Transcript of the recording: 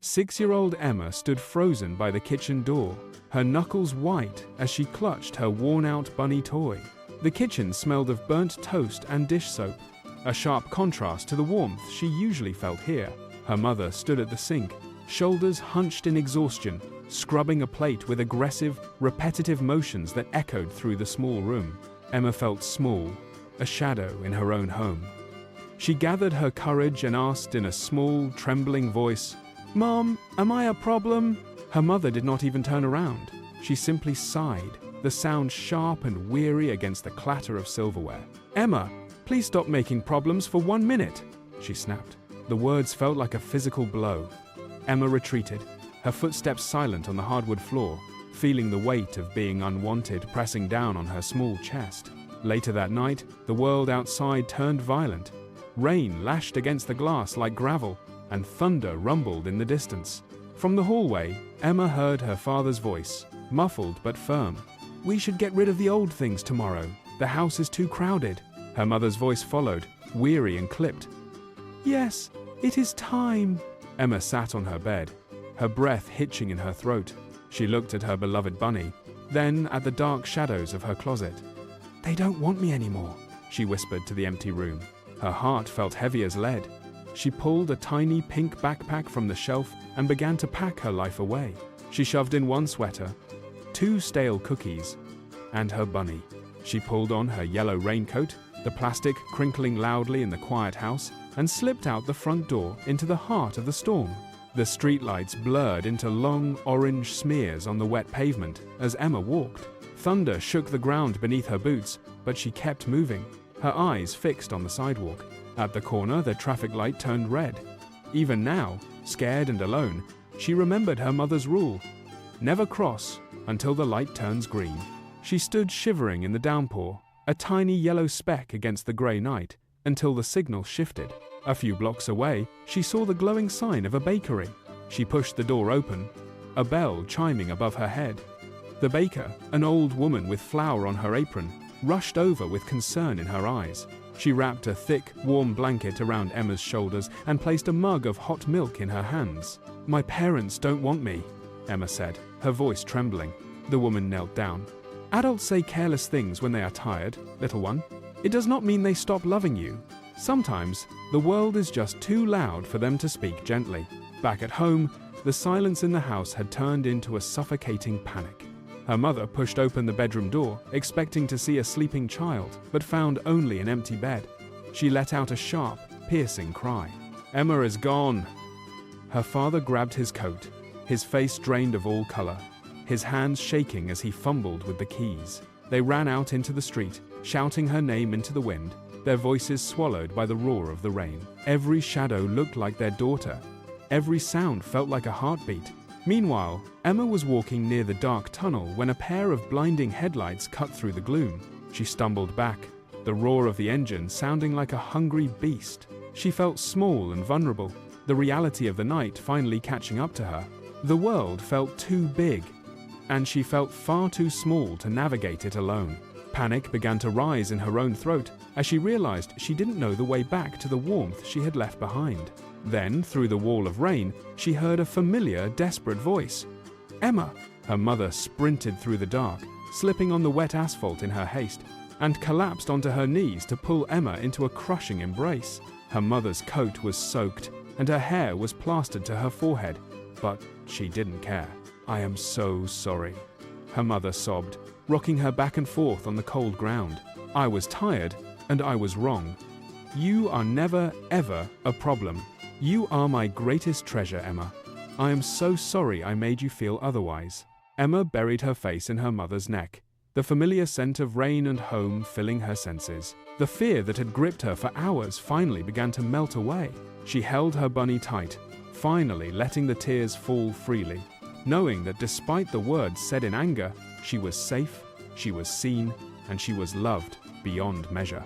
6-year-old Emma stood frozen by the kitchen door, her knuckles white as she clutched her worn-out bunny toy. The kitchen smelled of burnt toast and dish soap, a sharp contrast to the warmth she usually felt here. Her mother stood at the sink, shoulders hunched in exhaustion, scrubbing a plate with aggressive, repetitive motions that echoed through the small room. Emma felt small, a shadow in her own home. She gathered her courage and asked in a small, trembling voice, "Mom, am I a problem?" Her mother did not even turn around. She simply sighed, the sound sharp and weary against the clatter of silverware. "Emma, please stop making problems for 1 minute," she snapped. The words felt like a physical blow. Emma retreated, her footsteps silent on the hardwood floor, feeling the weight of being unwanted pressing down on her small chest. Later that night, the world outside turned violent. Rain lashed against the glass like gravel, and thunder rumbled in the distance. From the hallway, Emma heard her father's voice, muffled but firm. "We should get rid of the old things tomorrow. The house is too crowded." Her mother's voice followed, weary and clipped. "Yes, it is time." Emma sat on her bed, her breath hitching in her throat. She looked at her beloved bunny, then at the dark shadows of her closet. "They don't want me anymore," she whispered to the empty room. Her heart felt heavy as lead. She pulled a tiny pink backpack from the shelf and began to pack her life away. She shoved in 1 sweater, 2 stale cookies, and her bunny. She pulled on her yellow raincoat, the plastic crinkling loudly in the quiet house, and slipped out the front door into the heart of the storm. The streetlights blurred into long orange smears on the wet pavement as Emma walked. Thunder shook the ground beneath her boots, but she kept moving, her eyes fixed on the sidewalk. At the corner, the traffic light turned red. Even now, scared and alone, she remembered her mother's rule: never cross until the light turns green. She stood shivering in the downpour, a tiny yellow speck against the grey night, until the signal shifted. A few blocks away, she saw the glowing sign of a bakery. She pushed the door open, a bell chiming above her head. The baker, an old woman with flour on her apron, rushed over with concern in her eyes. She wrapped a thick, warm blanket around Emma's shoulders and placed a mug of hot milk in her hands. "My parents don't want me," Emma said, her voice trembling. The woman knelt down. "Adults say careless things when they are tired, little one. It does not mean they stop loving you. Sometimes, the world is just too loud for them to speak gently." Back at home, the silence in the house had turned into a suffocating panic. Her mother pushed open the bedroom door, expecting to see a sleeping child, but found only an empty bed. She let out a sharp, piercing cry. "Emma is gone." Her father grabbed his coat, his face drained of all color, his hands shaking as he fumbled with the keys. They ran out into the street, shouting her name into the wind, their voices swallowed by the roar of the rain. Every shadow looked like their daughter. Every sound felt like a heartbeat. Meanwhile, Emma was walking near the dark tunnel when a pair of blinding headlights cut through the gloom. She stumbled back, the roar of the engine sounding like a hungry beast. She felt small and vulnerable, the reality of the night finally catching up to her. The world felt too big, and she felt far too small to navigate it alone. Panic began to rise in her own throat as she realized she didn't know the way back to the warmth she had left behind. Then, through the wall of rain, she heard a familiar, desperate voice. "Emma!" Her mother sprinted through the dark, slipping on the wet asphalt in her haste, and collapsed onto her knees to pull Emma into a crushing embrace. Her mother's coat was soaked, and her hair was plastered to her forehead, but she didn't care. "I am so sorry," her mother sobbed, rocking her back and forth on the cold ground. "I was tired, and I was wrong. You are never, ever a problem. You are my greatest treasure, Emma. I am so sorry I made you feel otherwise." Emma buried her face in her mother's neck, the familiar scent of rain and home filling her senses. The fear that had gripped her for hours finally began to melt away. She held her bunny tight, finally letting the tears fall freely, knowing that despite the words said in anger, she was safe, she was seen, and she was loved beyond measure.